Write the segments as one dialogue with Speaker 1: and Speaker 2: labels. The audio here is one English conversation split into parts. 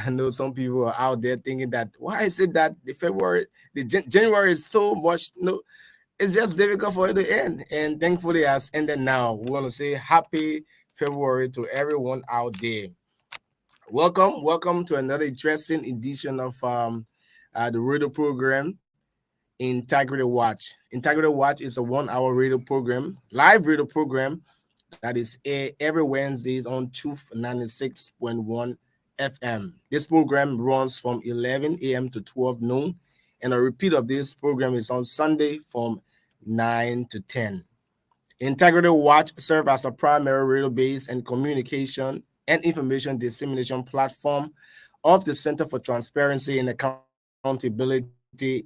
Speaker 1: I know some people are out there thinking that why is it that January is so much, it's just difficult for it to end. And thankfully, it has ended now. We want to say happy February to everyone out there. Welcome to another interesting edition of the radio program, Integrity Watch. Integrity Watch is a 1 hour radio program, live radio program that is aired every Wednesdays on Truth 96.1 FM. This program runs from 11 a.m. to 12 noon, and a repeat of this program is on Sunday from 9 to 10. Integrity Watch serves as a primary radio base and communication and information dissemination platform of the Center for Transparency and Accountability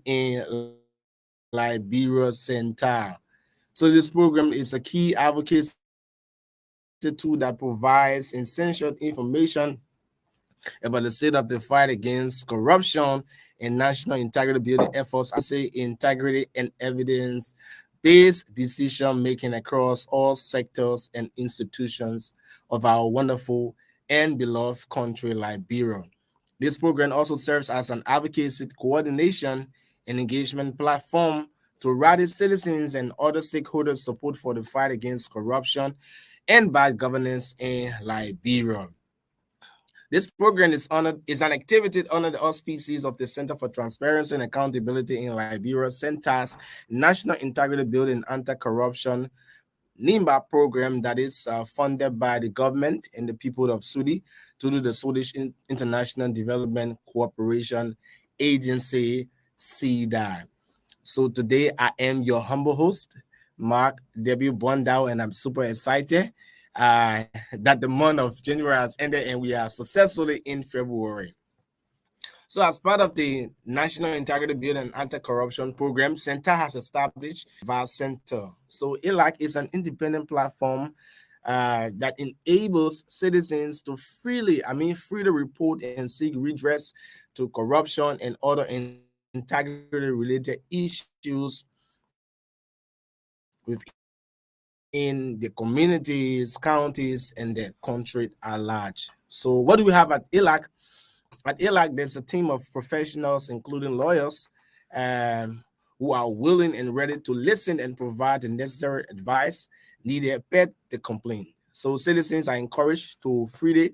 Speaker 1: in Liberia, CENTAL. So this program is a key advocacy tool that provides essential information about the state of the fight against corruption and national integrity building efforts, integrity and evidence-based decision making across all sectors and institutions of our wonderful and beloved country, Liberia. This program also serves as an advocacy, coordination, and engagement platform to rally citizens and other stakeholders' support for the fight against corruption and bad governance in Liberia. This program is an activity under the auspices of the Center for Transparency and Accountability in Liberia, CENTAL's National Integrity Building Anti-Corruption NIMBA program that is funded by the government and the people of Sudi to do the Swedish International Development Cooperation Agency, CEDA. So today I am your humble host, Mark W. Bondau, and I'm super excited that the month of January has ended and we are successfully in February. So as part of the National Integrity Building and Anti-Corruption Program, CENTAL has established VAL Center. So ILAC is an independent platform that enables citizens to freely report and seek redress to corruption and other integrity-related issues within the communities, counties, and the country at large. So what do we have at ILAC? At ILAC, there's a team of professionals, including lawyers, who are willing and ready to listen and provide the necessary advice needed per the complaint. So citizens are encouraged to freely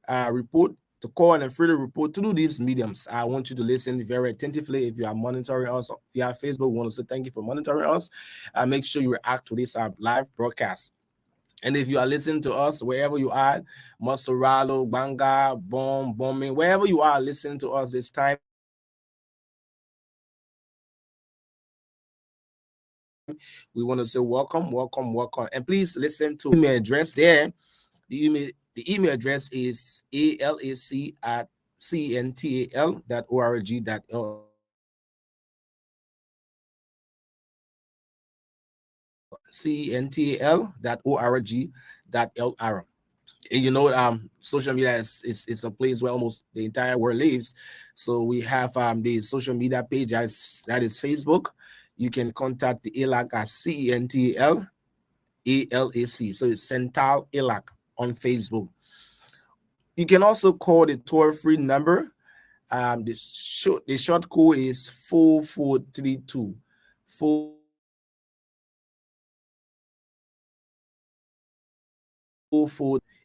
Speaker 1: report, to call and freely report through these mediums. I want you to listen very attentively. If you are monitoring us via Facebook, we want to say thank you for monitoring us. Make sure you react to this live broadcast. And if you are listening to us, wherever you are, Mosoralo, Banga, Bombing, wherever you are listening to us this time, we want to say welcome. And please listen to the email address there. The email address is cental.org.lr. Social media is a place where almost the entire world lives. So we have the social media page that is Facebook. You can contact the ILAC at CENTAL ALAC. So it's CENTAL ILAC on Facebook. You can also call the toll-free number. The short code is 4432.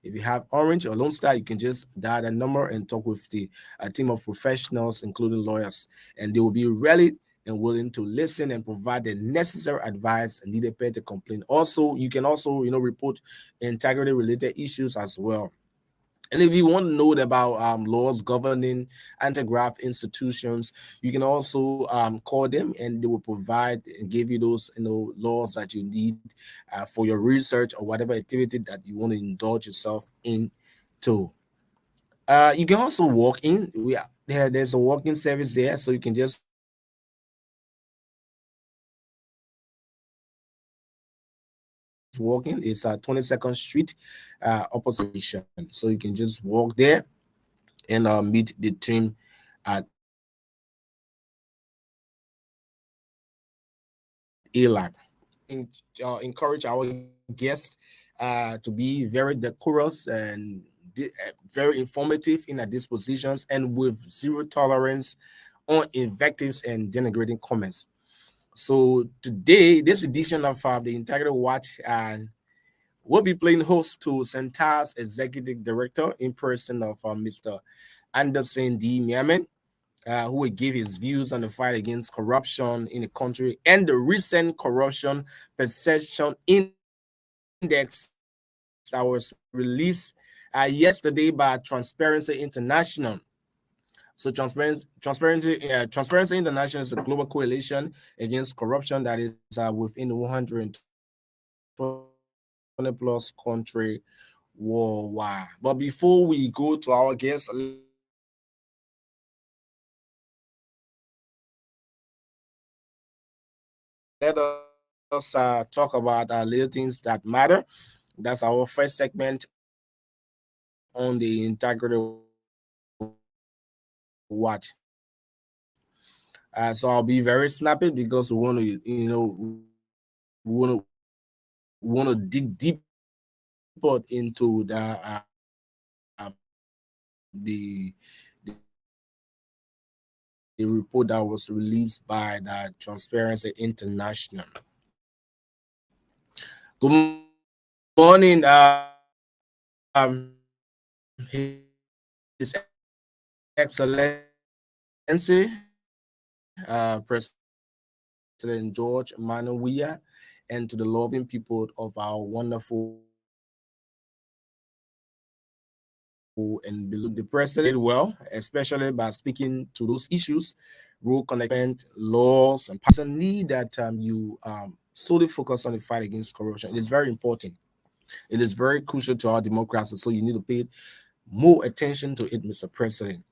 Speaker 1: If you have Orange or Lone Star, you can just dial that number and talk with the team of professionals, including lawyers, and they will be ready and willing to listen and provide the necessary advice needed per the complaint. Also, you can also report integrity-related issues as well. And if you want to know about laws governing anti-graft institutions, you can also call them, and they will provide and give you those laws that you need for your research or whatever activity that you want to indulge yourself into. You can also walk in. There's a walk-in service there, so you can just walk in. It's 22nd Street, opposite. So you can just walk there and meet the team at ELAC. Encourage our guests to be very decorous and very informative in our dispositions and with zero tolerance on invectives and denigrating comments. So today, this edition of the Integrity Watch will be playing host to CENTAL's Executive Director in person of Mr. Anderson D. Miamen, who will give his views on the fight against corruption in the country and the recent corruption perception index that was released yesterday by Transparency International. So Transparency International is a global coalition against corruption that is within the 120 plus country worldwide. But before we go to our guests, let us talk about little things that matter. That's our first segment on the Integrity Watch. So I'll be very snappy because we want to, we want to dig deeper into the the report that was released by the Transparency International. Good morning, His Excellency, President George Manoia, and to the loving people of our wonderful and below. The president did well, especially by speaking to those issues, rule connectment, laws, and person need that you solely focus on the fight against corruption. It is very important. It is very crucial to our democracy. So you need to pay more attention to it, Mr. President.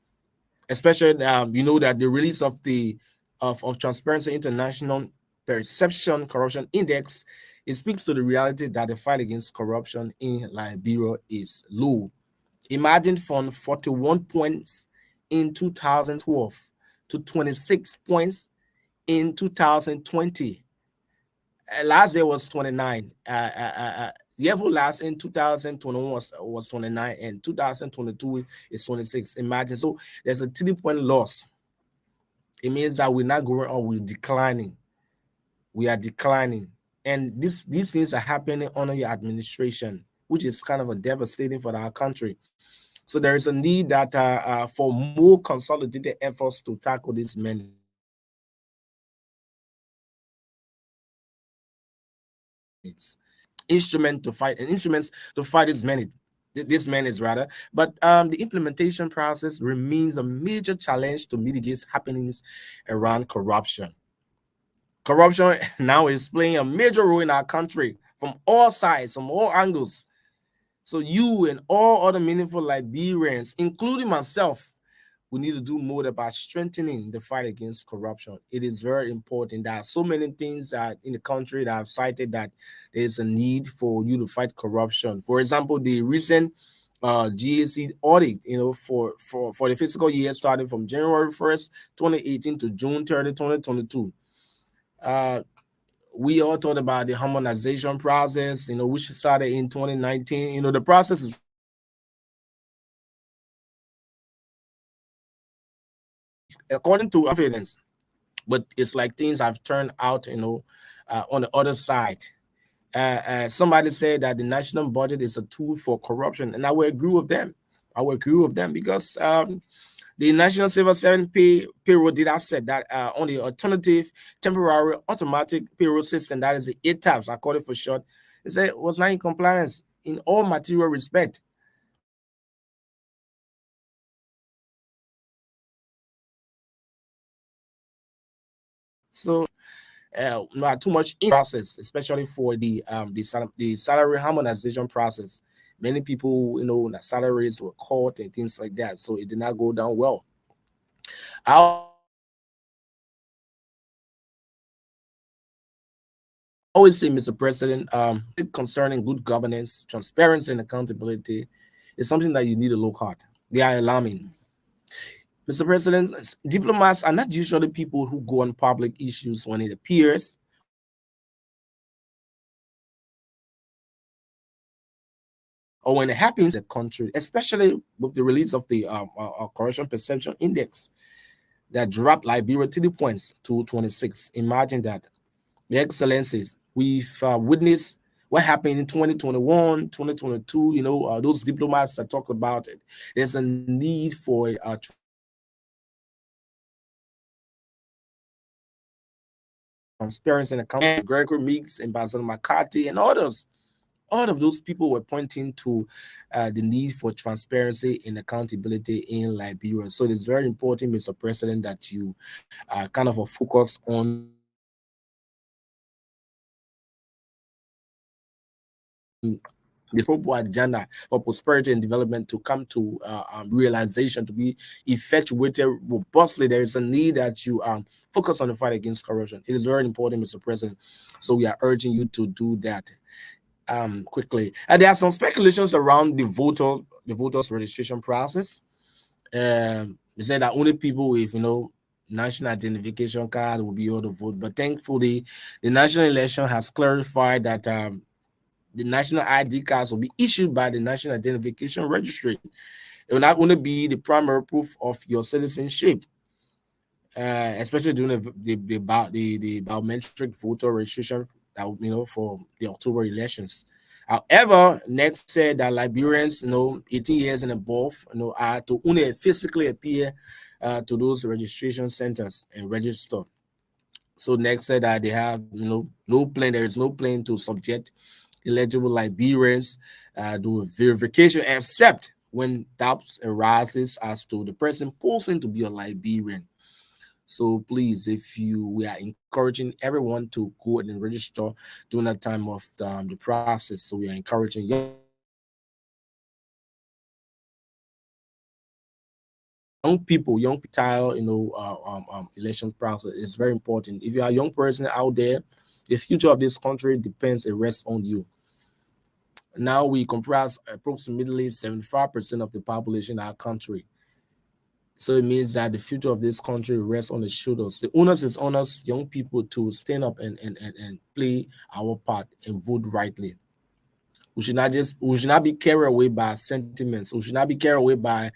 Speaker 1: Especially, you know that the release of the of Transparency International Perception Corruption Index, it speaks to the reality that the fight against corruption in Liberia is low. Imagine from 41 points in 2012 to 26 points in 2020. Last year was 29. The year last in 2021 was 29, and 2022 is 26. Imagine. So there's a 3-point loss. It means that we're not growing up, we're declining. We are declining. And these things are happening under your administration, which is kind of a devastating for our country. So there is a need that for more consolidated efforts to tackle this menace. Instruments to fight this menace rather. But the implementation process remains a major challenge to mitigate happenings around corruption. Corruption now is playing a major role in our country from all sides, from all angles. So you and all other meaningful Liberians, including myself, we need to do more about strengthening the fight against corruption. It is very important. There are so many things in the country that I've cited that there's a need for you to fight corruption. For example, the recent GAC audit, for the fiscal year starting from January 1st, 2018 to June 30, 2022. We all talked about the harmonization process, which started in 2019. The process is according to evidence, but it's like things have turned out, on the other side. Somebody said that the national budget is a tool for corruption, and I will agree with them. Because the National Civil Servant Payroll data said that on the alternative temporary automatic payroll system, that is the ATAPS, I call it for short, it said it was not in compliance in all material respect. So not too much in process, especially for the salary harmonization process. Many people, salaries were caught and things like that, so it did not go down well. I always say, Mr. President, concerning good governance, transparency, and accountability is something that you need to look at. They are alarming. Mr. President, diplomats are not usually people who go on public issues when it appears or when it happens in the country, especially with the release of the corruption perception index that dropped Liberia 30 points to 26. Imagine that. Your Excellencies, we've witnessed what happened in 2021, 2022, those diplomats that talked about it. There's a need for transparency and accountability. Gregory Meeks, Ambassador McCarthy, and others. All of those people were pointing to the need for transparency and accountability in Liberia. So it's very important, Mr. President, that you kind of focus on the global agenda for prosperity and development to come to realization, to be effectuated robustly. There is a need that you focus on the fight against corruption. It is very important, Mr. President. So we are urging you to do that quickly. And there are some speculations around the voters registration process. They said that only people with national identification card will be able to vote. But thankfully, the national election has clarified that the national ID cards will be issued by the National Identification Registry. It will not only be the primary proof of your citizenship, especially during the biometric voter registration, for the October elections. However, next said that Liberians, 18 years and above, are to only physically appear to those registration centers and register. So next said that they have no plan. There is no plan to subject eligible Liberians to verification, except when doubts arises as to the person posing to be a Liberian. So please, we are encouraging everyone to go and register during that time of the process. So we are encouraging young people, election process is very important. If you are a young person out there, the future of this country depends and rests on you. Now we comprise approximately 75% of the population in our country. So it means that the future of this country rests on the shoulders. The onus is on us, young people, to stand up and play our part and vote rightly. We should not be carried away by sentiments. We should not be carried away by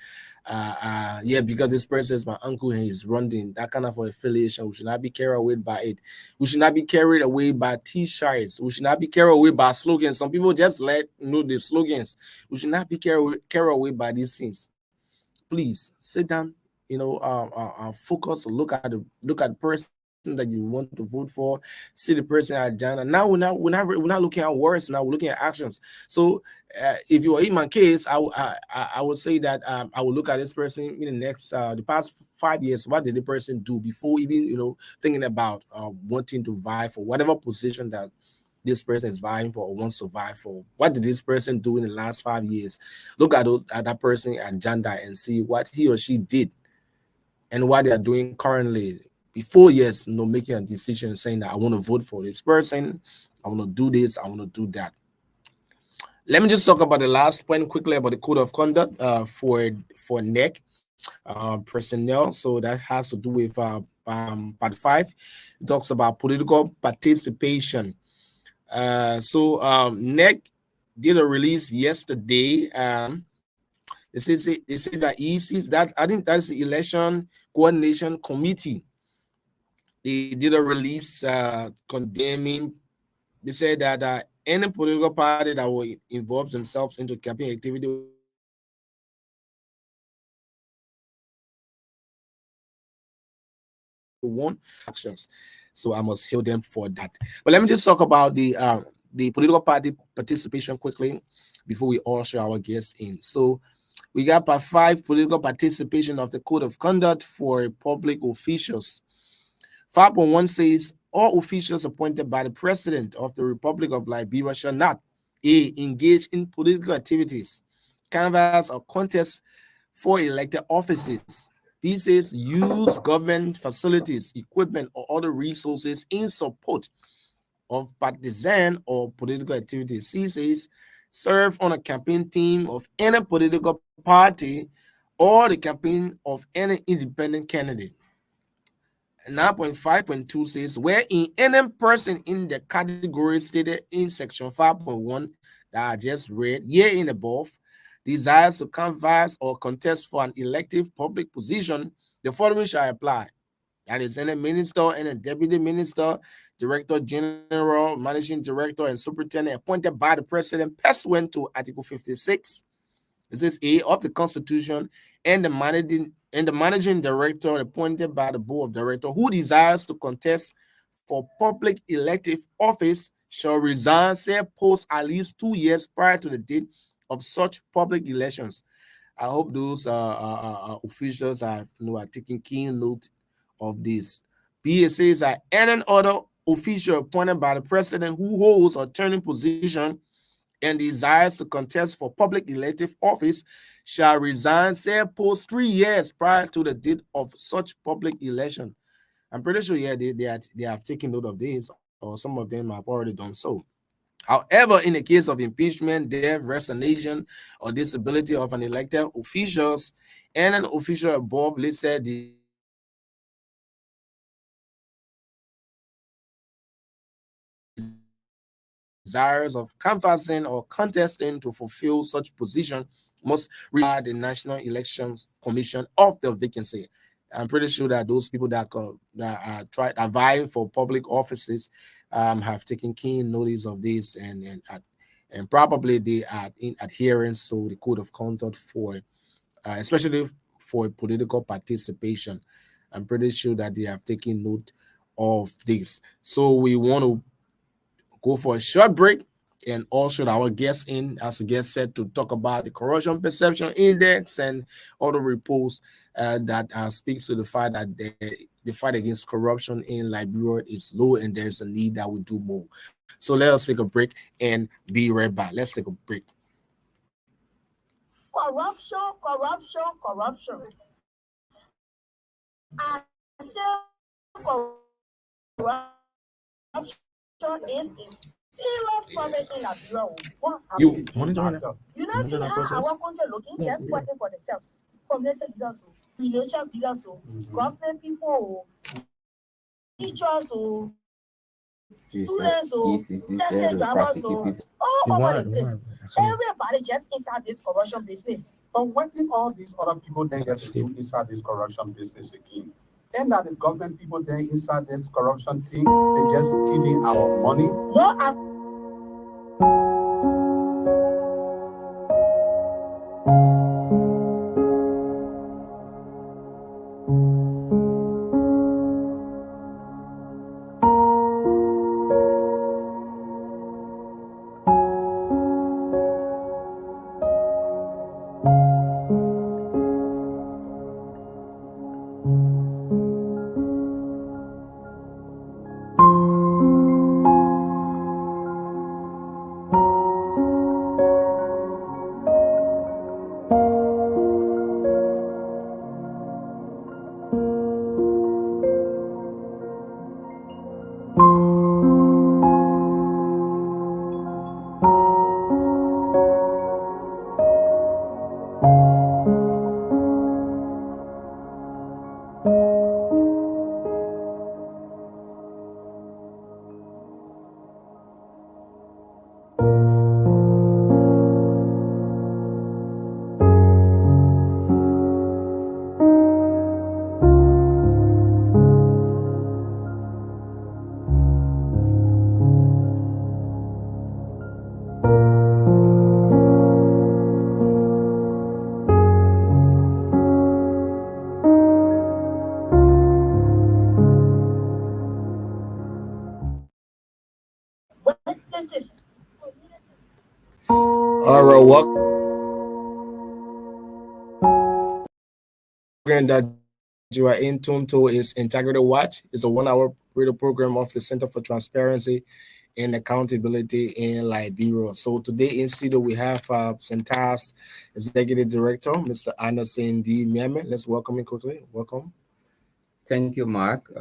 Speaker 1: because this person is my uncle and he's running, that kind of affiliation. We should not be carried away by it. We should not be carried away by t-shirts. We should not be carried away by slogans. Some people just let the slogans. We should not be carried away by these things. Please sit down, focus, look at the person that you want to vote for, see the person agenda. Now we're not looking at words. Now we're looking at actions. So if you were in my case, I would say that I would look at this person in the next the past 5 years. What did the person do before even thinking about wanting to vie for whatever position that this person is vying for or wants to vie for? What did this person do in the last 5 years? Look at that person agenda and see what he or she did and what they are doing currently. Before making a decision saying that I want to vote for this person, I want to do this, I want to do that. Let me just talk about the last point quickly about the code of conduct for NEC personnel. So that has to do with part 5. It talks about political participation. NEC did a release yesterday. They say that EC, that I think that's the Election Coordination Committee. They did a release condemning. They said that any political party that will involve themselves into campaign activity won actions. So I must hail them for that. But let me just talk about the political party participation quickly before we all show our guests in. So we got part 5, political participation of the code of conduct for public officials. 5.1 says all officials appointed by the President of the Republic of Liberia shall not A. engage in political activities, canvass or contest for elected offices. B says use government facilities, equipment, or other resources in support of partisan or political activities. C says serve on a campaign team of any political party or the campaign of any independent candidate. 9.5.2 says where in any person in the category stated in section 5.1 that I just read, here in above, desires to canvass or contest for an elective public position, the following shall apply. That is any minister, any deputy minister, director general, managing director, and superintendent appointed by the president pursuant to Article 56. It says A of the Constitution, and the managing director appointed by the board of directors who desires to contest for public elective office shall resign said post at least 2 years prior to the date of such public elections. I hope those officials are taking keen note of this. B, it says that any other official appointed by the president who holds a turning position and desires to contest for public elective office shall resign said post 3 years prior to the date of such public election. I'm pretty sure, yeah, they have taken note of this, or some of them have already done so. However, in the case of impeachment, death, resignation, or disability of an elected officials and an official above listed desires of canvassing or contesting to fulfill such position must resign by the National Elections Commission of the vacancy. I'm pretty sure that those people that are vying for public offices have taken keen notice of this, and probably they are in adherence to the code of conduct for especially for political participation. I'm pretty sure that they have taken note of this. So we want to go for a short break and also our guest in, as a guest said, to talk about the corruption perception index and other reports that speaks to the fact that the fight against corruption in Liberia is low and there's a need that we do more. So let us take a break and be right back. Let's take a break.
Speaker 2: Corruption. I say corruption is a serious problem in Liberia.
Speaker 3: What
Speaker 1: You
Speaker 3: happened
Speaker 1: want to
Speaker 3: in
Speaker 1: join
Speaker 3: that?
Speaker 1: that?
Speaker 2: You know, see how our country looking just fighting for themselves. Community leaders, religious leaders, government people, teachers, students, testing drivers, all over the place. Everybody just inside this corruption business.
Speaker 3: But what did all these other people then get to do inside this corruption business again? Then that the government people then inside this corruption thing, they just stealing our money.
Speaker 2: No, places.
Speaker 1: All right, welcome program that you are in tune to is Integrity Watch. It's a 1 hour radio program of the Center for Transparency and Accountability in Liberia. So today in studio we have CENTAL's Executive Director, Mr. Anderson D. Miamen. Let's welcome him quickly. Welcome.
Speaker 4: Thank you, Mark.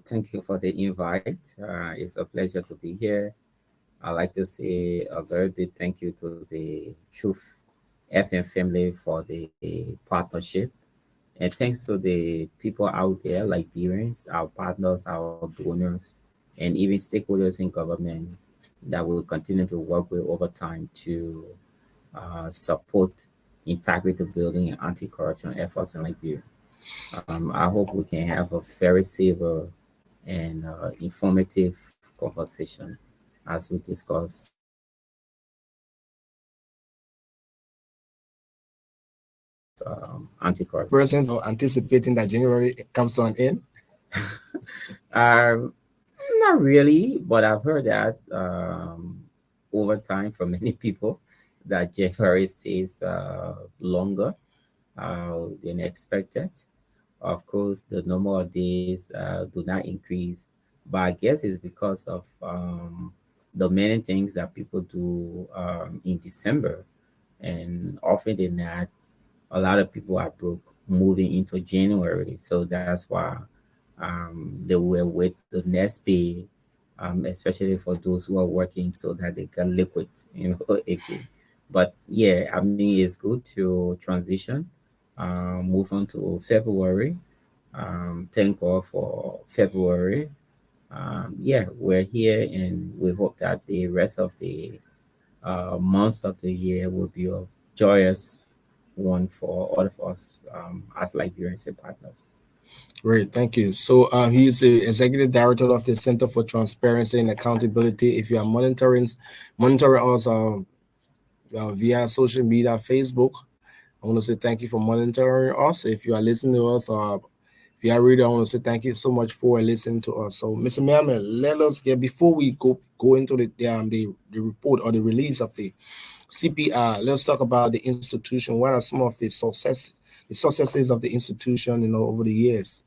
Speaker 4: Thank you for the invite. It's a pleasure to be here. I'd like to say a very big thank you to the Truth FM family for the partnership. And thanks to the people out there, like Liberians, our partners, our donors, and even stakeholders in government that we'll continue to work with over time to support integrity building and anti-corruption efforts in Liberia. I hope we can have a very civil and informative conversation as we discuss anti-corruption.
Speaker 1: Persons are anticipating that January comes to an end.
Speaker 4: Um, Not really, but I've heard that over time from many people that January stays longer than expected. Of course, the number of days do not increase, but I guess it's because of the many things that people do in December, and often than not, a lot of people are broke moving into January, so that's why they will wait the next pay, especially for those who are working, so that they can liquid, again. But yeah, I mean, it's good to transition, move on to February. Thank God for February. Yeah, we're here, and we hope that the rest of the months of the year will be a joyous one for all of us as Liberians and partners.
Speaker 1: Great, thank you. So he's the executive director of the Center for Transparency and Accountability. If you are monitoring us via social media, Facebook, I want to say thank you for monitoring us. If you are listening to us, if you are reading, I want to say thank you so much for listening to us. So, Mr. Miamen, let us get before we go into the report or the release of the CPR. Let's talk about the institution. What are some of the successes of the institution, over the years?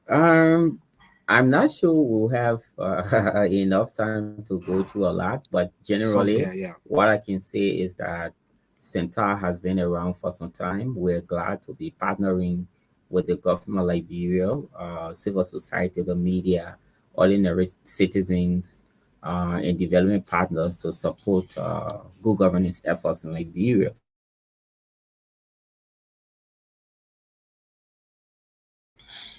Speaker 4: Um, I'm not sure we'll have enough time to go through a lot, but
Speaker 1: Some,
Speaker 4: generally,
Speaker 1: yeah.
Speaker 4: what I can say is that CENTAL has been around for some time. We're glad to be partnering with the government of Liberia, civil society, the media, ordinary citizens, and development partners to support good governance efforts in Liberia.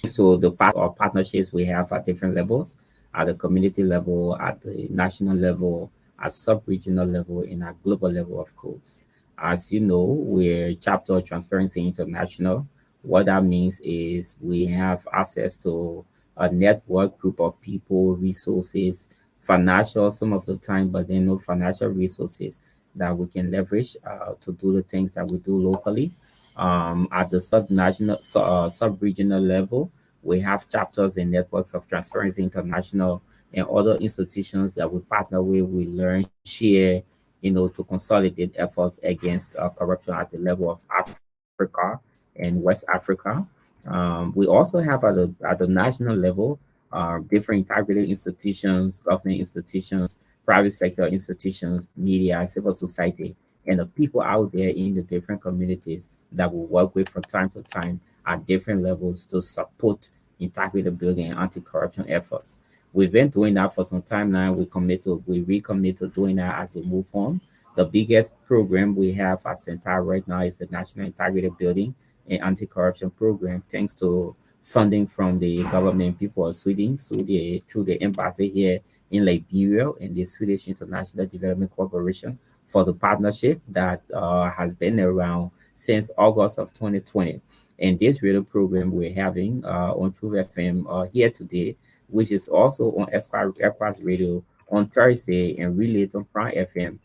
Speaker 4: So the partnerships we have at different levels, at the community level, at the national level, at sub-regional level, and at global level, of course. As you know, we're chapter of Transparency International. What that means is we have access to a network group of people, resources, financial some of the time, but then no financial resources that we can leverage to do the things that we do locally. At the sub-regional level, we have chapters and networks of Transparency International and other institutions that we partner with. We learn, share, to consolidate efforts against corruption at the level of Africa and West Africa. We also have at the national level different integrity institutions, government institutions, private sector institutions, media, civil society, and the people out there in the different communities that we work with from time to time at different levels to support integrity building and anti-corruption efforts. We've been doing that for some time now. We recommit to doing that as we move on. The biggest program we have at CENTAL right now is the National Integrity Building and Anti-Corruption Program, thanks to funding from the government people of Sweden through the embassy here in Liberia and the Swedish International Development Corporation for the partnership that has been around since August of 2020. And this radio program we're having on True FM here today, which is also on Esquire Radio on Thursday and relayed on Prime FM,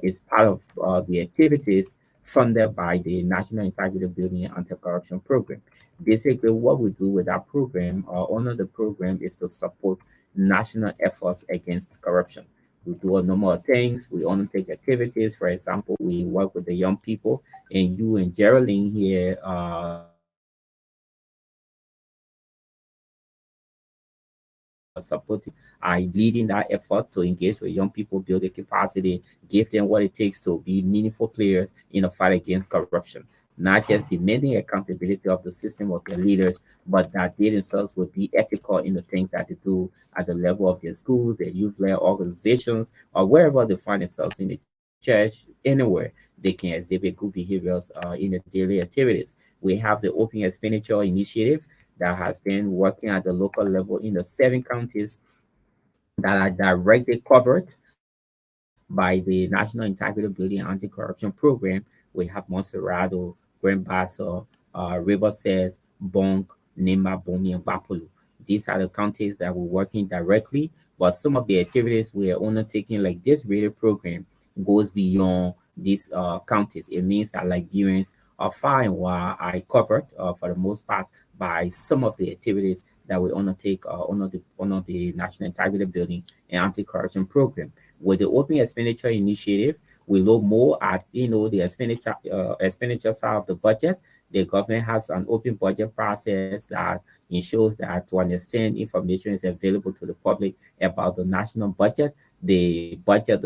Speaker 4: is part of the activities funded by the National Integrity Building and Anti-Corruption Program. Basically, what we do with that program, under the program, is to support national efforts against corruption. We do a number of things. We undertake activities. For example, we work with the young people, and you and Geraldine here supporting are leading that effort to engage with young people, build their capacity, give them what it takes to be meaningful players in the fight against corruption. Not just demanding accountability of the system of their leaders, but that they themselves will be ethical in the things that they do at the level of their schools, their youth-led organizations, or wherever they find themselves in the church, anywhere they can exhibit good behaviors in the daily activities. We have the Open Expenditure Initiative that has been working at the local level in the 7 counties that are directly covered by the National Integrity Building Anti-Corruption Program. We have Monserrado, Grand Bassa, Riverside, Bonk, Nema, Bomi, and Bapolo. These are the counties that we're working directly, but some of the activities we are undertaking, like this radio program, goes beyond these counties. It means that Liberians are far and wide are covered for the most part by some of the activities that we undertake under the National Integrity Building and Anti-Corruption Program. With the Open Expenditure Initiative, we look more at the expenditure side of the budget. The government has an open budget process that ensures that to an extent information is available to the public about the national budget. The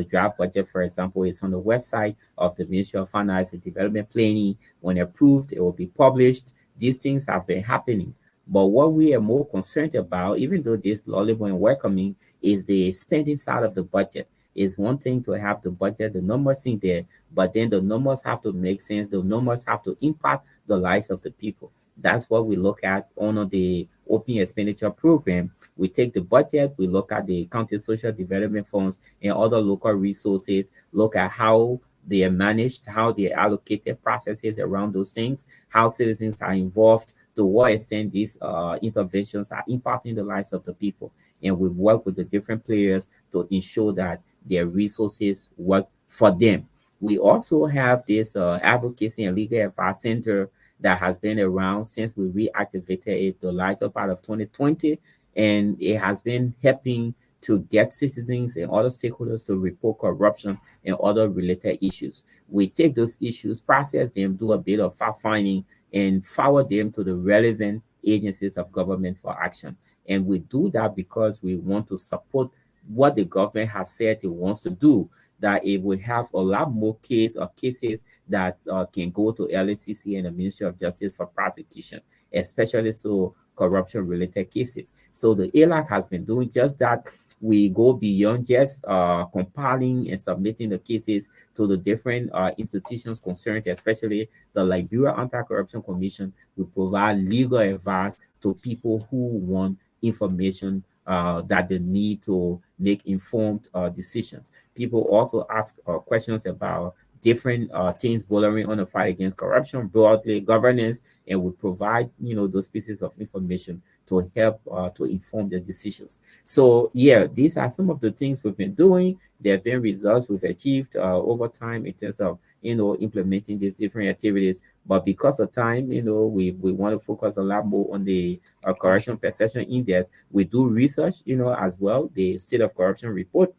Speaker 4: draft budget, for example, is on the website of the Ministry of Finance and Development Planning. When approved, it will be published. These things have been happening. But what we are more concerned about, even though this laudable and welcoming, is the spending side of the budget. It's one thing to have the budget, the numbers in there, but then the numbers have to make sense. The numbers have to impact the lives of the people. That's what we look at under the open expenditure program. We take the budget, we look at the county social development funds and other local resources, look at how they are managed, how they are allocated, processes around those things, how citizens are involved, to what extent these interventions are impacting the lives of the people. And we work with the different players to ensure that their resources work for them. We also have this advocacy and legal advice center that has been around since we reactivated it the latter part of 2020, and it has been helping to get citizens and other stakeholders to report corruption and other related issues. We take those issues, process them, do a bit of fact finding, and forward them to the relevant agencies of government for action. And we do that because we want to support what the government has said it wants to do, that it will have a lot more cases that can go to LACC and the Ministry of Justice for prosecution, especially so corruption related cases. So the ALAC has been doing just that. We go beyond just compiling and submitting the cases to the different institutions concerned, especially the Liberia Anti-Corruption Commission. We provide legal advice to people who want information that they need to make informed decisions. People also ask questions about different things bordering on the fight against corruption, broadly governance, and we provide those pieces of information to help to inform their decisions. So yeah, these are some of the things we've been doing. There have been results we've achieved over time in terms of implementing these different activities. But because of time, we want to focus a lot more on the corruption perception index. We do research, as well, the state of corruption report.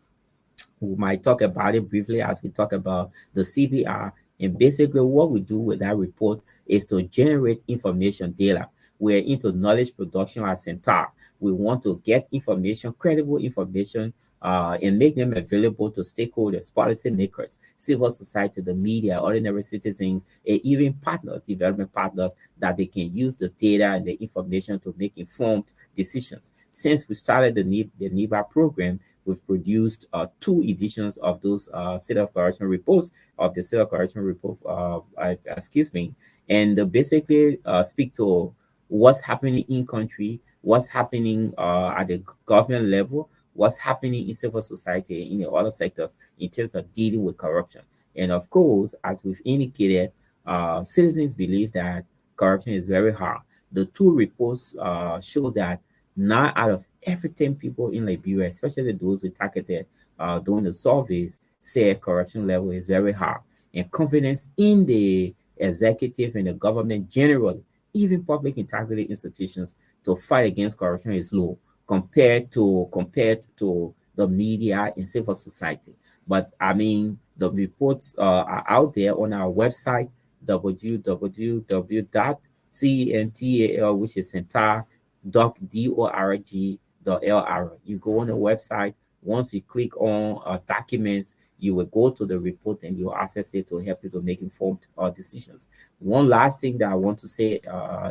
Speaker 4: We might talk about it briefly as we talk about the CBR. And basically, what we do with that report is to generate information data. We're into knowledge production at CENTAL. We want to get information, credible information, and make them available to stakeholders, policymakers, civil society, the media, ordinary citizens, and even partners, development partners, that they can use the data and the information to make informed decisions. Since we started the NIBA program, we've produced two editions of those state of corruption reports, of the state of corruption report, excuse me, and basically speak to what's happening in country, what's happening at the government level, what's happening in civil society in the other sectors in terms of dealing with corruption. And of course, as we've indicated, citizens believe that corruption is very hard. The two reports show that 9 out of every 10 people in Liberia, especially those we targeted during the surveys, say corruption level is very high. And confidence in the executive and the government generally, even public integrity institutions, to fight against corruption is low compared to the media and civil society. But I mean, the reports are out there on our website, www.cental, which is centar .dorg.lr. You go on the website. Once you click on documents, you will go to the report and you'll access it to help you to make informed decisions. One last thing that I want to say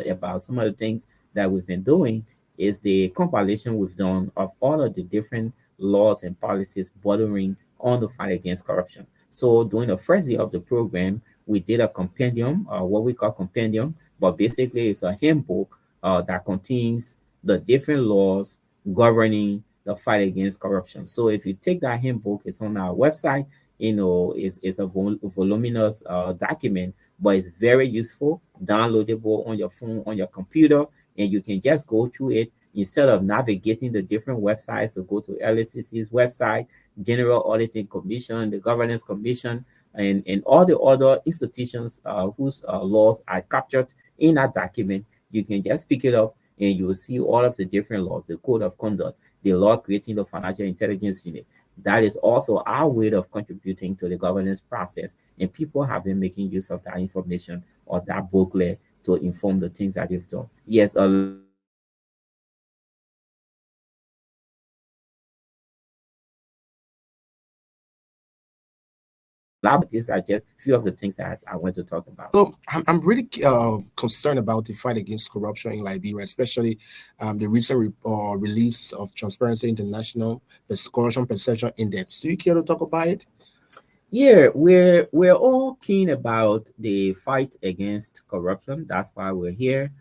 Speaker 4: about some of the things that we've been doing is the compilation we've done of all of the different laws and policies bordering on the fight against corruption. So during the first year of the program, we did a compendium, what we call compendium, but basically it's a handbook that contains the different laws governing the fight against corruption. So if you take that handbook, it's on our website. It's a voluminous document, but it's very useful, downloadable on your phone, on your computer, and you can just go through it instead of navigating the different websites to go to LSCC's website, General Auditing Commission, the Governance Commission, and all the other institutions whose laws are captured in that document. You can just pick it up and you will see all of the different laws, the code of conduct, the law creating the financial intelligence unit. That is also our way of contributing to the governance process. And people have been making use of that information or that booklet to inform the things that they've done. Yes, a lot of this are just few of the things that I want to talk about.
Speaker 1: So I'm really concerned about the fight against corruption in Liberia, especially the recent release of Transparency International, the Corruption Perception Index. Do you care to talk about it?
Speaker 4: Yeah, we're all keen about the fight against corruption. That's why we're here.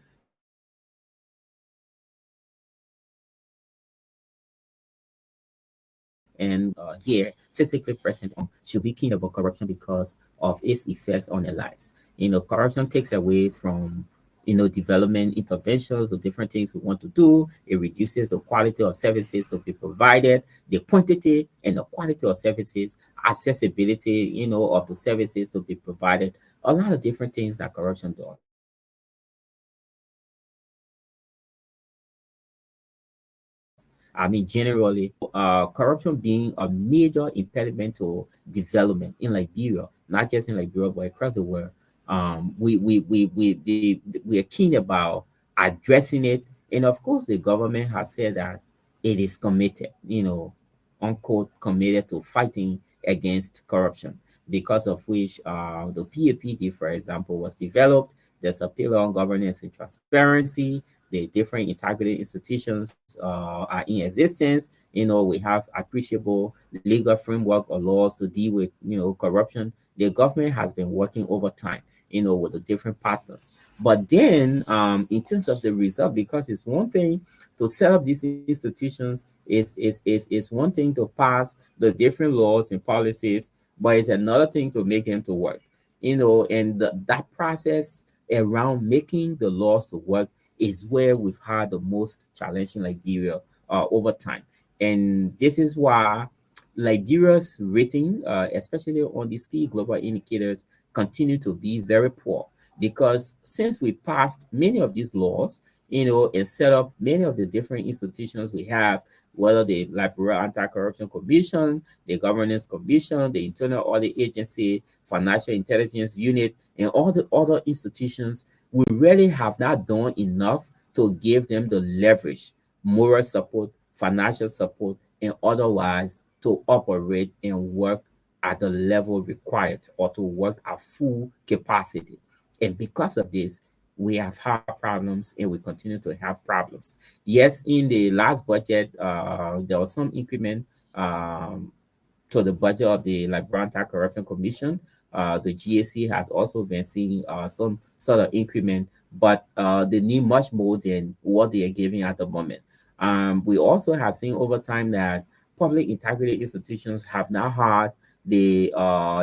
Speaker 4: And here physically present on should be keen about corruption because of its effects on their lives. Corruption takes away from development interventions or different things we want to do. It reduces the quality of services to be provided, the quantity and the quality of services, accessibility of the services to be provided, a lot of different things that corruption does. I mean, generally, corruption being a major impediment to development in Liberia, not just in Liberia, but across the world. We are keen about addressing it. And of course, the government has said that it is committed, unquote, committed to fighting against corruption, because of which the PAPD, for example, was developed. There's a pillar on governance and transparency. The different integrity institutions are in existence. We have appreciable legal framework or laws to deal with, corruption. The government has been working over time, with the different partners. But then, in terms of the result, because it's one thing to set up these institutions, is one thing to pass the different laws and policies, but it's another thing to make them to work. And that process around making the laws to work is where we've had the most challenging Liberia over time. And this is why Liberia's rating, especially on these key global indicators, continue to be very poor. Because since we passed many of these laws, and set up many of the different institutions we have, whether the Liberia Anti-Corruption Commission, the Governance Commission, the Internal Audit Agency, Financial Intelligence Unit, and all the other institutions, we really have not done enough to give them the leverage, moral support, financial support, and otherwise to operate and work at the level required or to work at full capacity. And because of this, we have had problems and we continue to have problems. Yes, in the last budget, there was some increment to the budget of the Liberia Anti-Corruption Commission. The GAC has also been seeing some sort of increment, but they need much more than what they are giving at the moment. We also have seen over time that public integrity institutions have now had the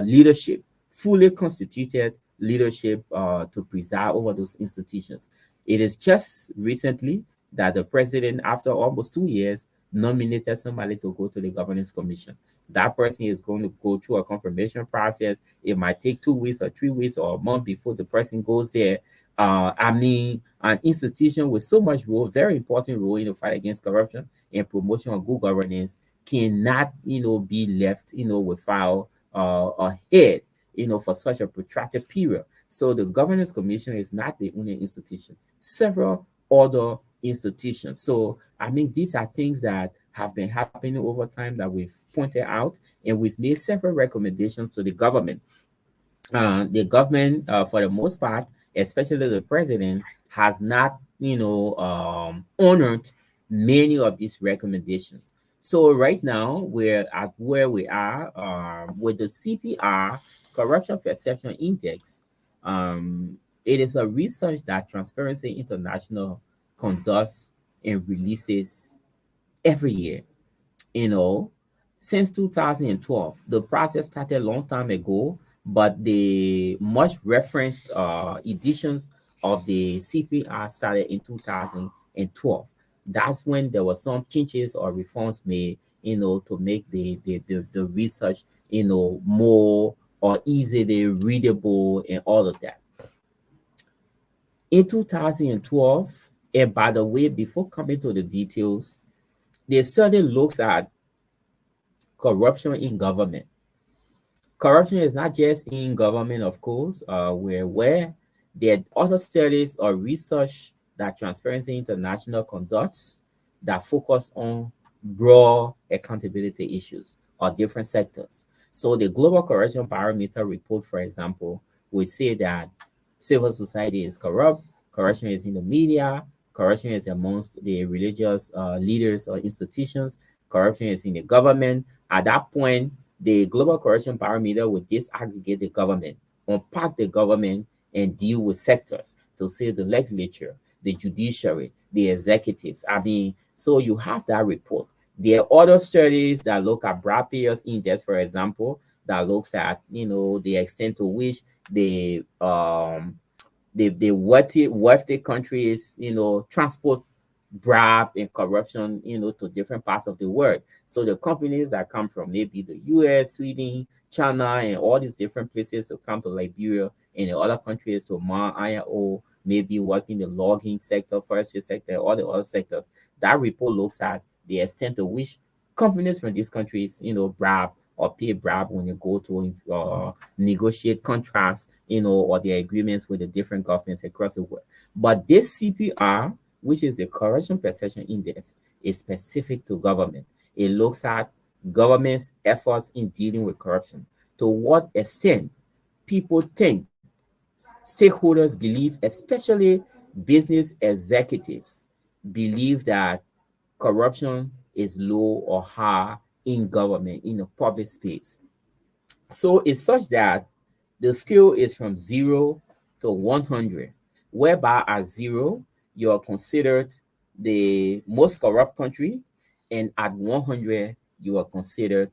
Speaker 4: leadership, fully constituted leadership to preside over those institutions. It is just recently that the president, after almost 2 years, nominated somebody to go to the governance commission. That person is going to go through a confirmation process. It might take 2 weeks or 3 weeks or a month before the person goes there. I mean, an institution with so much role, very important role in the fight against corruption and promotion of good governance, cannot, be left, without a head, for such a protracted period. So the governance commission is not the only institution. Several other institutions. So I mean, these are things that have been happening over time that we've pointed out, and we've made several recommendations to the government. The government, for the most part, especially the president, has not, honored many of these recommendations. So right now, we're at where we are with the CPR, Corruption Perception Index. It is a research that Transparency International conducts and releases every year. you know, since 2012. The process started a long time ago, but the much referenced editions of the CPR started in 2012. That's when there were some changes or reforms made, to make the research, more or easily readable and all of that. In 2012, and by the way, before coming to the details, the study looks at corruption in government. Corruption is not just in government, of course. We're aware there are other studies or research that Transparency International conducts that focus on broad accountability issues or different sectors. So the Global Corruption Barometer report, for example, would say that civil society is corrupt, corruption is in the media, corruption is amongst the religious leaders or institutions, corruption is in the government. At that point, the Global Corruption Barometer will disaggregate the government, unpack the government, and deal with sectors to say the legislature, the judiciary, the executive. I mean, so you have that report. There are other studies that look at broad payers index, for example, that looks at the extent to which the wealthy countries, transport bribe and corruption, to different parts of the world. So the companies that come from maybe the US, Sweden, China, and all these different places to come to Liberia and the other countries to mine iron ore, maybe working the logging sector, forestry sector, all the other sectors. That report looks at the extent to which companies from these countries, bribe or pay bribe when they go to negotiate contracts, or their agreements with the different governments across the world. But this CPR, which is the Corruption Perception Index, is specific to government. It looks at government's efforts in dealing with corruption. To what extent people think, stakeholders believe, especially business executives, believe that corruption is low or high in government, in the public space. So it's such that the scale is from 0 to 100, whereby at 0, you're considered the most corrupt country, and at 100, you are considered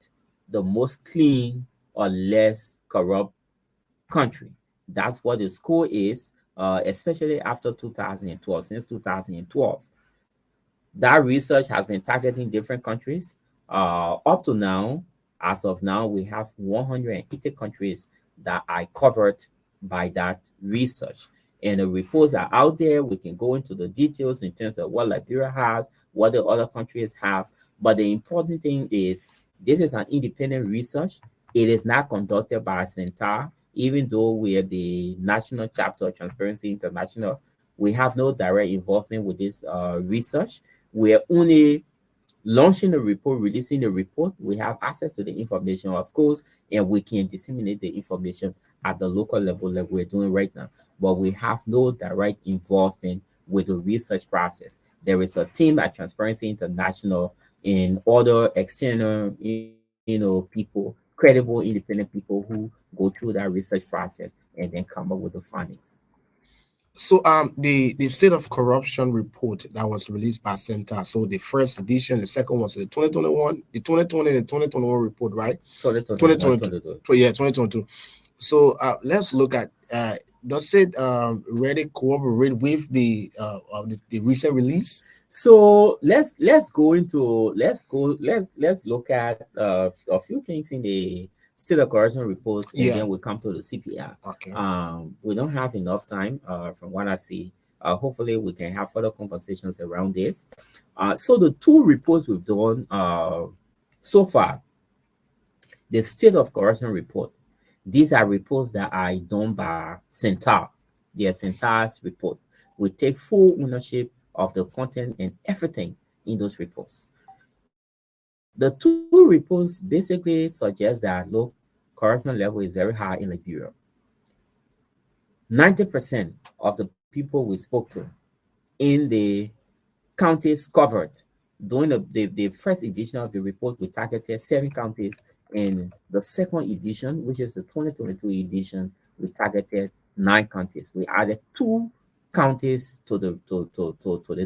Speaker 4: the most clean or less corrupt country. That's what the score is, especially after 2012, since 2012. That research has been targeting different countries. Up to now, as of now, we have 180 countries that are covered by that research. And the reports are out there. We can go into the details in terms of what Liberia has, what the other countries have. But the important thing is this is an independent research. It is not conducted by CENTAL, even though we are the national chapter of Transparency International. We have no direct involvement with this research. We're only launching the report, releasing the report. We have access to the information, of course, and we can disseminate the information at the local level like we're doing right now. But we have no direct involvement with the research process. There is a team at Transparency International and other external, people, credible, independent people who go through that research process and then come up with the findings.
Speaker 1: So the state of corruption report that was released by Center. So the first edition, the second was the 2021, the 2020 and the 2021 report, right? 2022. Yeah, 2022. So let's look at does it really cooperate with the recent release?
Speaker 4: So let's look at a few things in the state of corruption reports, and
Speaker 1: Yeah.
Speaker 4: then we come to the CPR.
Speaker 1: Okay.
Speaker 4: We don't have enough time from what I see. Hopefully we can have further conversations around this. So the two reports we've done so far, the state of corruption report, these are reports that are done by CENTAL. They are CENTAL's report. We take full ownership of the content and everything in those reports. The two reports basically suggest that, look, corruption level is very high in Liberia. 90% of the people we spoke to in the counties covered during the first edition of the report, we targeted 7 counties. In the second edition, which is the 2022 edition, we targeted 9 counties. We added 2 counties to the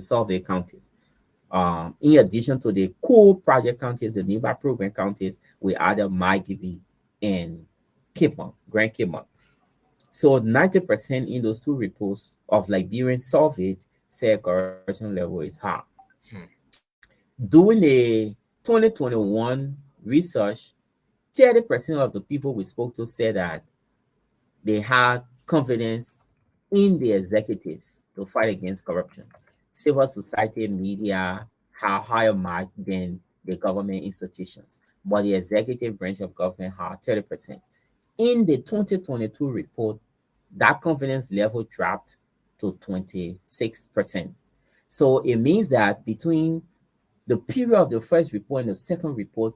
Speaker 4: survey counties. In addition to the core project counties, the nearby program counties, we added Maigibi and Grand Cape Mount. So 90% in those two reports of Liberian surveyed said corruption level is high. During the 2021 research, 30% of the people we spoke to said that they had confidence in the executive to fight against corruption. Civil society media have higher mark than the government institutions, but the executive branch of government had 30%. In the 2022 report, that confidence level dropped to 26%. So it means that between the period of the first report and the second report,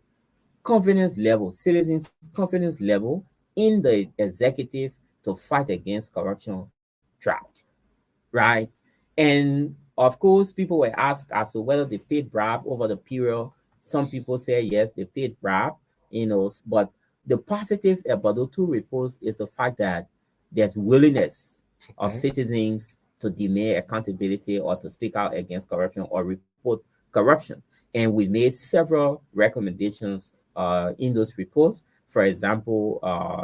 Speaker 4: confidence level, citizens' confidence level in the executive to fight against corruption dropped, right? And of course, people were asked as to whether they paid bribe over the period. Some people say yes, they paid bribe, but the positive about the two reports is the fact that there's willingness of citizens to demand accountability or to speak out against corruption or report corruption. And we made several recommendations in those reports. For example,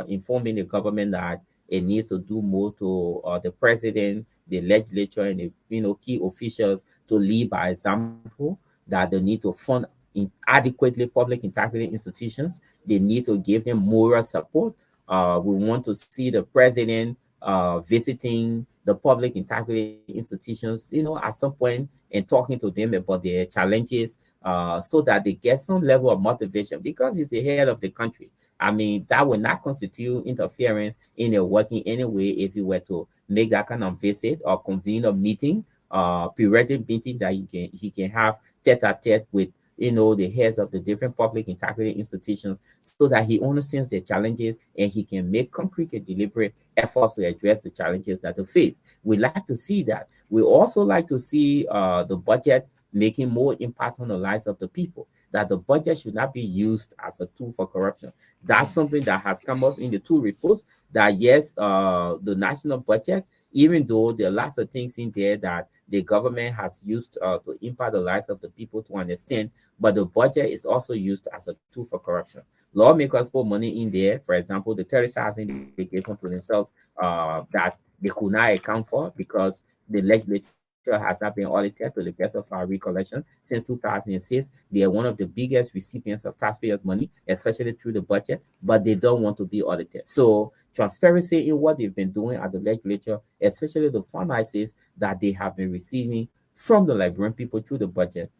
Speaker 4: informing the government that it needs to do more to the president, the legislature, and the key officials to lead by example. That they need to fund adequately public integrity institutions. They need to give them moral support. We want to see the president visiting the public integrity institutions, at some point and talking to them about their challenges, so that they get some level of motivation because he's the head of the country. I mean, that would not constitute interference in their working anyway if he were to make that kind of visit or convene a meeting, periodic meeting that he can have tete-a-tete with the heads of the different public integrity institutions so that he understands their challenges and he can make concrete and deliberate efforts to address the challenges that they face. We like to see that. We also like to see the budget making more impact on the lives of the people, that the budget should not be used as a tool for corruption. That's something that has come up in the two reports, that yes, the national budget, even though there are lots of things in there that the government has used to impact the lives of the people to understand, but the budget is also used as a tool for corruption. Lawmakers put money in there, for example, the 30,000 they gave to themselves that they could not account for because the legislature has not been audited to the best of our recollection since 2006. They are one of the biggest recipients of taxpayers' money, especially through the budget, but they don't want to be audited. So transparency in what they've been doing at the legislature, especially the finances that they have been receiving from the Liberian people through the budget,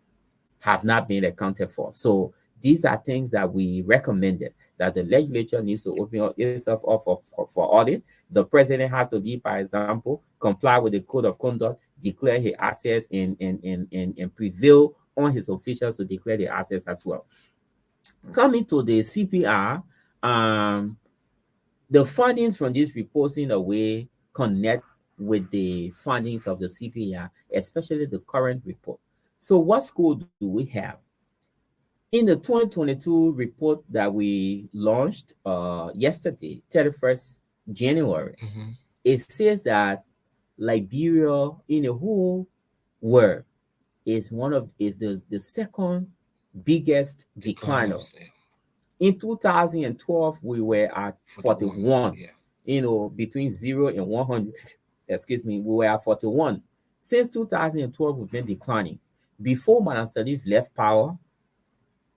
Speaker 4: have not been accounted for. So these are things that we recommended, that the legislature needs to open itself up for audit. The president has to lead by example, comply with the code of conduct, declare his assets, and prevail on his officials to declare the assets as well. Coming to the CPR, the findings from this reports in a way connect with the findings of the CPR, especially the current report. So what score do we have? In the 2022 report that we launched yesterday, 31st January, it says that Liberia in the whole world is the second biggest decliner. In 2012, we were at 41, between 0 and 100. Excuse me, we were at 41. Since 2012, we've been declining. Before Madam Salif left power,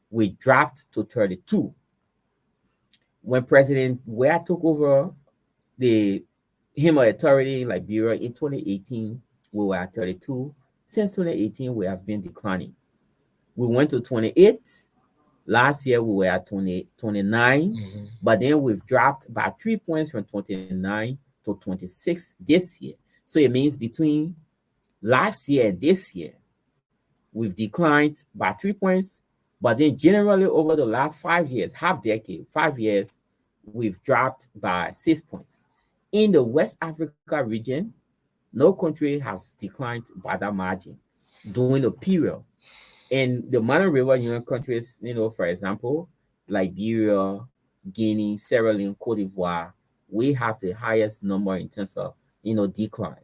Speaker 4: we dropped to 32. When President Weah took over the Hima Authority in Liberia in 2018, we were at 32. Since 2018, we have been declining. We went to 28. Last year, we were at 29, but then we've dropped by 3 points from 29 to 26 this year. So it means between last year and this year, we've declined by 3 points, but then generally over the last 5 years, half decade, 5 years, we've dropped by 6 points. In the West Africa region, no country has declined by that margin during the period. In the Mano River Union countries, for example, Liberia, Guinea, Sierra Leone, Cote d'Ivoire, we have the highest number in terms of, decline.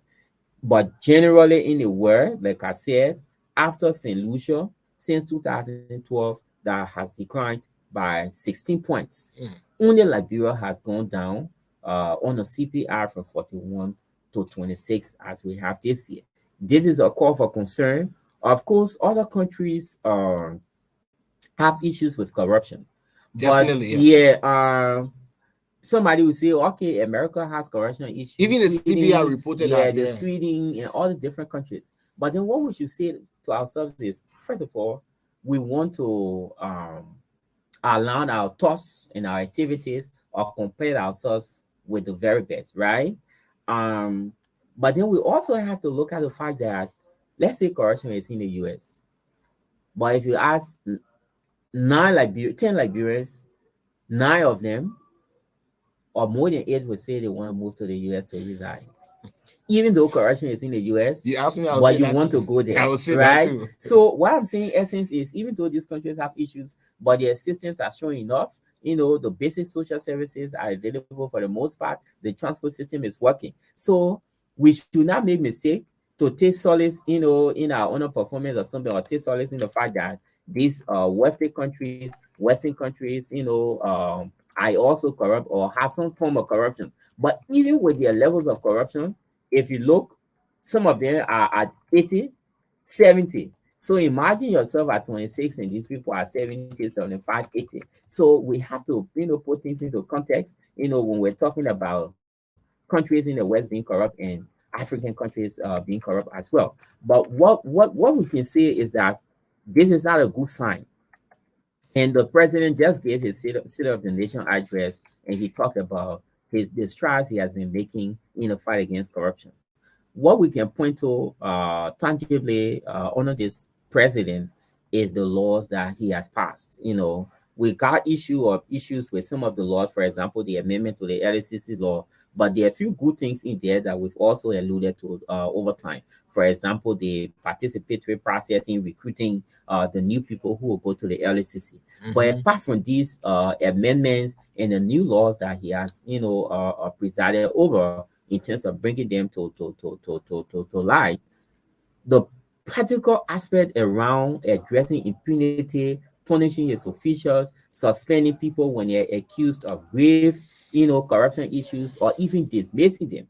Speaker 4: But generally in the world, like I said, after St. Lucia, since 2012, that has declined by 16 points. Only Liberia has gone down on a CPR from 41 to 26 as we have this year. This is a call for concern. Of course, other countries have issues with corruption, but
Speaker 1: Definitely, yeah.
Speaker 4: yeah, somebody will say, okay, America has corruption issues.
Speaker 1: Even the CBR
Speaker 4: Sweden,
Speaker 1: reported
Speaker 4: yeah,
Speaker 1: that,
Speaker 4: the
Speaker 1: yeah.
Speaker 4: Sweden and all the different countries. But then what we should say to ourselves is, first of all, we want to align our thoughts and our activities or compare ourselves with the very best, right? Um, but then we also have to look at the fact that, let's say corruption is in the US, but if you ask 10 Liberians, 9 of them or more than 8 would say they want to move to the US to reside. Even though corruption is in the US,
Speaker 1: You asked me, I would
Speaker 4: but
Speaker 1: say
Speaker 4: you
Speaker 1: that
Speaker 4: want
Speaker 1: too.
Speaker 4: to go
Speaker 1: Yeah, I
Speaker 4: there,
Speaker 1: would say that
Speaker 4: right?
Speaker 1: too.
Speaker 4: So what I'm saying, essence, is even though these countries have issues, but their systems are showing enough. The basic social services are available for the most part. The transport system is working. So we should not make mistake to take solace, in our own performance or something, or take solace in the fact that these wealthy countries, Western countries, I also corrupt or have some form of corruption. But even with their levels of corruption, if you look, some of them are at 80, 70. So imagine yourself at 26 and these people are 70, 75, 80. So we have to, put things into context, when we're talking about countries in the West being corrupt and African countries being corrupt as well. But what we can say is that this is not a good sign. And the president just gave his State of the Nation address, and he talked about the strides he has been making in the fight against corruption. What we can point to tangibly under this president is the laws that he has passed. We got issues with some of the laws, for example, the amendment to the LCC law, but there are a few good things in there that we've also alluded to over time. For example, the participatory process in recruiting the new people who will go to the LCC. But apart from these amendments and the new laws that he has, presided over in terms of bringing them to light, the practical aspect around addressing impunity, punishing his officials, suspending people when they're accused of grave, corruption issues, or even dismissing them.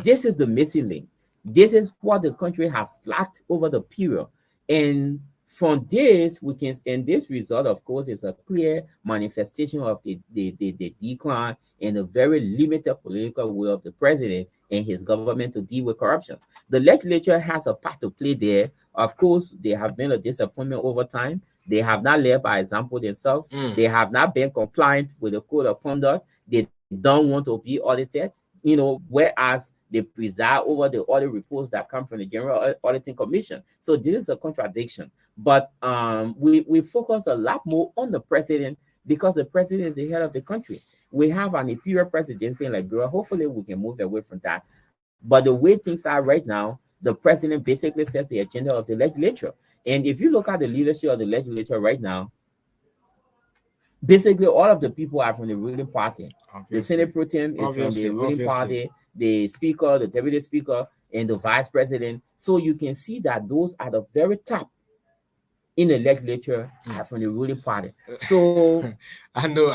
Speaker 4: This is the missing link. This is what the country has lacked over the period. And from this, and this result, of course, is a clear manifestation of the decline and the very limited political will of the president and his government to deal with corruption. The legislature has a part to play there. Of course, they have been a disappointment over time. They have not led by example themselves. They have not been compliant with the code of conduct. They don't want to be audited, whereas they preside over the audit reports that come from the General Auditing Commission. So this is a contradiction. But we focus a lot more on the president because the president is the head of the country. We have an imperial presidency in Liberia. Hopefully, we can move away from that. But the way things are right now, the president basically sets the agenda of the legislature. And if you look at the leadership of the legislature right now, basically all of the people are from the ruling party. The Senate Pro Tem is from the ruling party, the speaker, the deputy speaker, and the vice president. So you can see that those are the very top in the legislature are from the ruling party. So
Speaker 1: I know.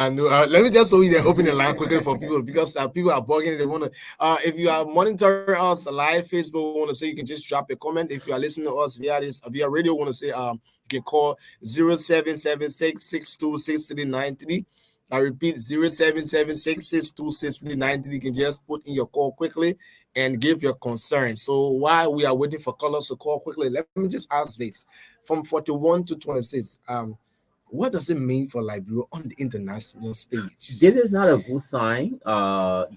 Speaker 1: Let me just so you open the line quickly for people because people are bugging. They want to. If you are monitoring us live, Facebook, want to say you can just drop a comment. If you are listening to us via radio, want to say you can call 0776626393. I repeat 0776626393. You can just put in your call quickly and give your concern. So while we are waiting for callers to call quickly, let me just ask this: from 41 to 26, what does it mean for Liberia on the international stage?
Speaker 4: This is not a good sign.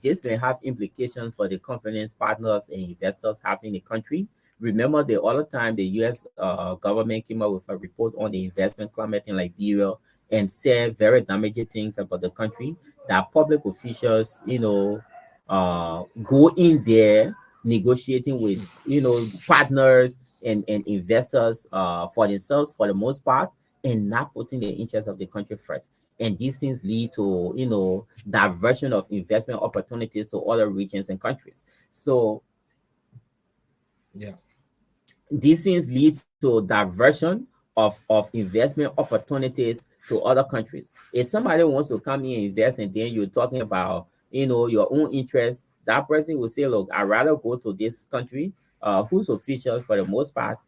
Speaker 4: This may have implications for the confidence partners and investors have in the country. Remember, the other time the U.S. Government came out with a report on the investment climate in Liberia and said very damaging things about the country. That public officials, go in there negotiating with partners and investors for themselves for the most part, and not putting the interests of the country first. And these things lead to diversion of investment opportunities to other regions and countries. So
Speaker 1: yeah,
Speaker 4: these things lead to diversion of investment opportunities to other countries. If somebody wants to come in and invest, and then you're talking about, your own interest, that person will say, look, I'd rather go to this country, whose officials for the most part,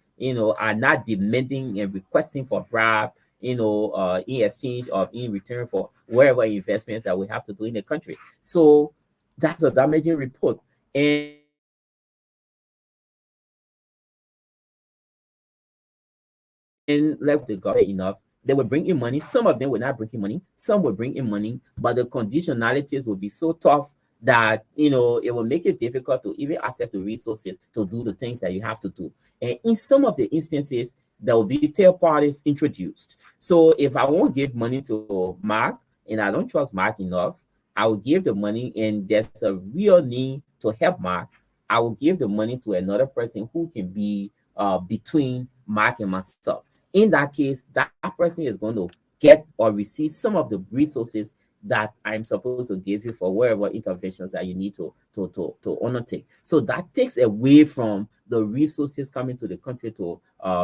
Speaker 4: are not demanding and requesting for bribe, in exchange of in return for wherever investments that we have to do in the country. So that's a damaging report. And like the government enough, they will bring in money. Some of them will not bring in money. Some will bring in money, but the conditionalities will be so tough that it will make it difficult to even access the resources to do the things that you have to do. And in some of the instances, there will be third parties introduced. So if I won't give money to Mark and I don't trust Mark enough, I will give the money, and there's a real need to help Mark. I will give the money to another person who can be between Mark and myself. In that case, that person is going to get or receive some of the resources that I'm supposed to give you for wherever interventions that you need to undertake. So that takes away from the resources coming to the country to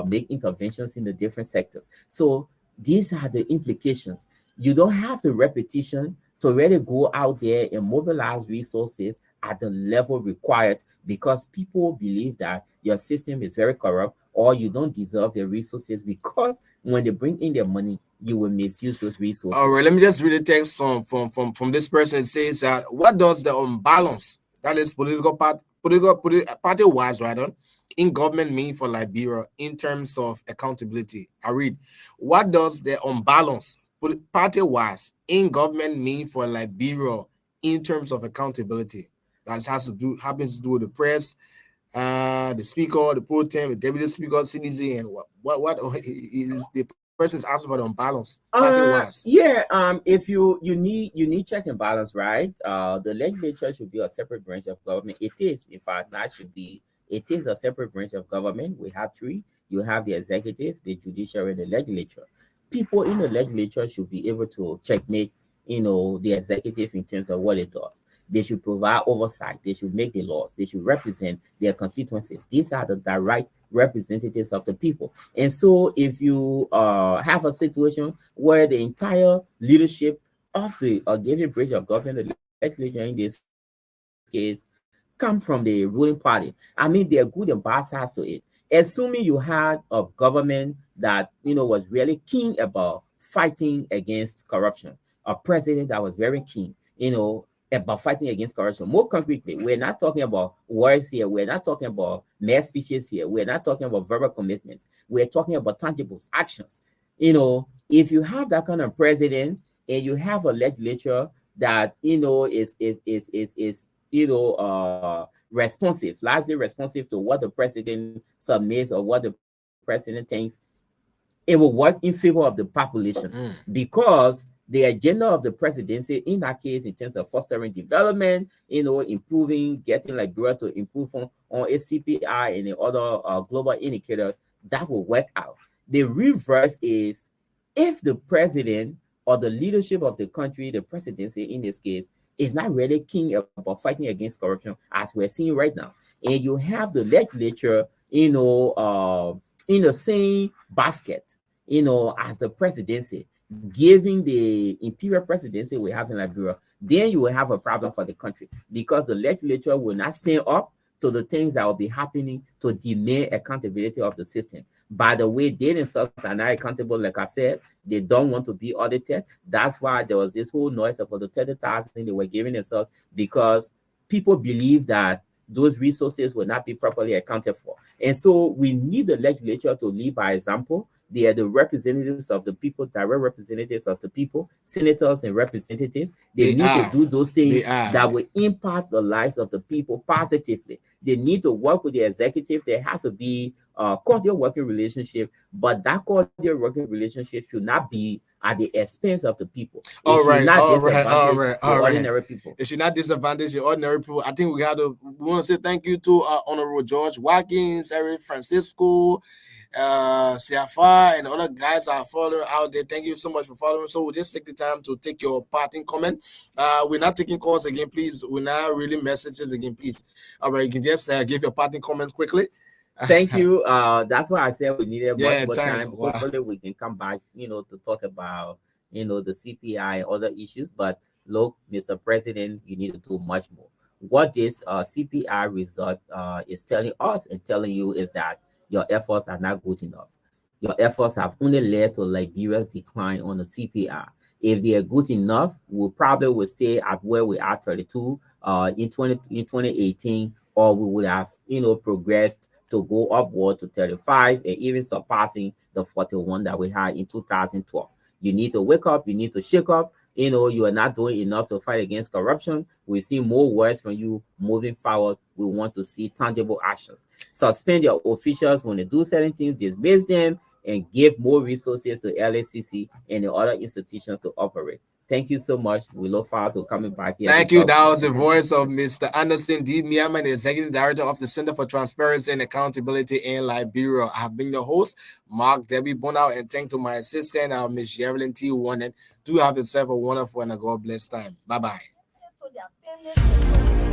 Speaker 4: make interventions in the different sectors. So these are the implications. You don't have the repetition to really go out there and mobilize resources at the level required, because people believe that your system is very corrupt, or you don't deserve the resources, because when they bring in their money, you will misuse those resources.
Speaker 1: All right, let me just read the text from this person. It says that what does the unbalance, that is political party wise, rather, in government mean for Liberia in terms of accountability? I read, what does the unbalance party wise in government mean for Liberia in terms of accountability? That happens to do with the press, the speaker, the pro tem, the deputy speaker, CDG, and what is the person's asking for the unbalance party wise?
Speaker 4: Yeah, if you need check and balance, right? The legislature should be a separate branch of government. It is, in fact, it is a separate branch of government. We have three. You have the executive, the judiciary, and the legislature. People in the legislature should be able to checkmate, the executive in terms of what it does. They should provide oversight. They should make the laws. They should represent their constituencies. These are the direct representatives of the people. And so if you have a situation where the entire leadership of the given branch of government, the legislature in this case, come from the ruling party, I mean, they're good ambassadors to it. Assuming you had a government that was really keen about fighting against corruption, a president that was very keen, about fighting against corruption. More concretely, we're not talking about words here. We're not talking about mere speeches here. We're not talking about verbal commitments. We're talking about tangible actions. If you have that kind of president and you have a legislature that is responsive, largely responsive to what the president submits or what the president thinks, it will work in favor of the population, because the agenda of the presidency in that case, in terms of fostering development, improving, getting Liberia to improve on its CPI and the other global indicators, that will work out. The reverse is, if the president or the leadership of the country, the presidency in this case, is not really keen about fighting against corruption, as we're seeing right now, and you have the legislature, in the same basket, as the presidency, giving the imperial presidency we have in Liberia, then you will have a problem for the country, because the legislature will not stand up to the things that will be happening to deny accountability of the system. By the way, they themselves are not accountable. Like I said, they don't want to be audited. That's why there was this whole noise about the 30,000 they were giving themselves, because people believe that those resources will not be properly accounted for. And so we need the legislature to lead by example. They are the representatives of the people, direct representatives of the people, senators and representatives. They need to do those things that will impact the lives of the people positively. They need to work with the executive. There has to be a cordial working relationship, but that cordial working relationship should not be at the expense of the people. It should not disadvantage the ordinary people.
Speaker 1: It should not disadvantage the ordinary people. I think we want to say thank you to Honorable George Watkins, Eric Francisco, CFR, and other guys are following out there. Thank you so much for following. So we'll just take the time to take your parting comment. We're not taking calls again, please. We're not really messages again, please. All right, you can just give your parting comment quickly.
Speaker 4: Thank you. That's why I said we needed much
Speaker 1: Yeah,
Speaker 4: more
Speaker 1: time.
Speaker 4: time.
Speaker 1: Wow.
Speaker 4: Hopefully, we can come back, to talk about, the CPI and other issues. But look, Mr. President, you need to do much more. What this CPI result is telling us and telling you is that your efforts are not good enough. Your efforts have only led to Liberia's decline on the CPI. If they are good enough, we probably will stay at where we are 32 in 2018, or we would have progressed to go upward to 35 and even surpassing the 41 that we had in 2012. You need to wake up, you need to shake up. You are not doing enough to fight against corruption. We see more words from you moving forward. We want to see tangible actions. Suspend your officials when they do certain things, dismiss them, and give more resources to LACC and the other institutions to operate. Thank you so much. We look forward to coming back here to
Speaker 1: Thank you.
Speaker 4: talk.
Speaker 1: That was the voice of Mr. Anderson D. Miamen, the Executive Director of the Center for Transparency and Accountability in Liberia. I have been your host, Mark Debbie Bonau, and thank to my assistant, Ms. Sherilyn T. Warren. Do have yourself a wonderful and a God bless time. Bye-bye.
Speaker 2: So their families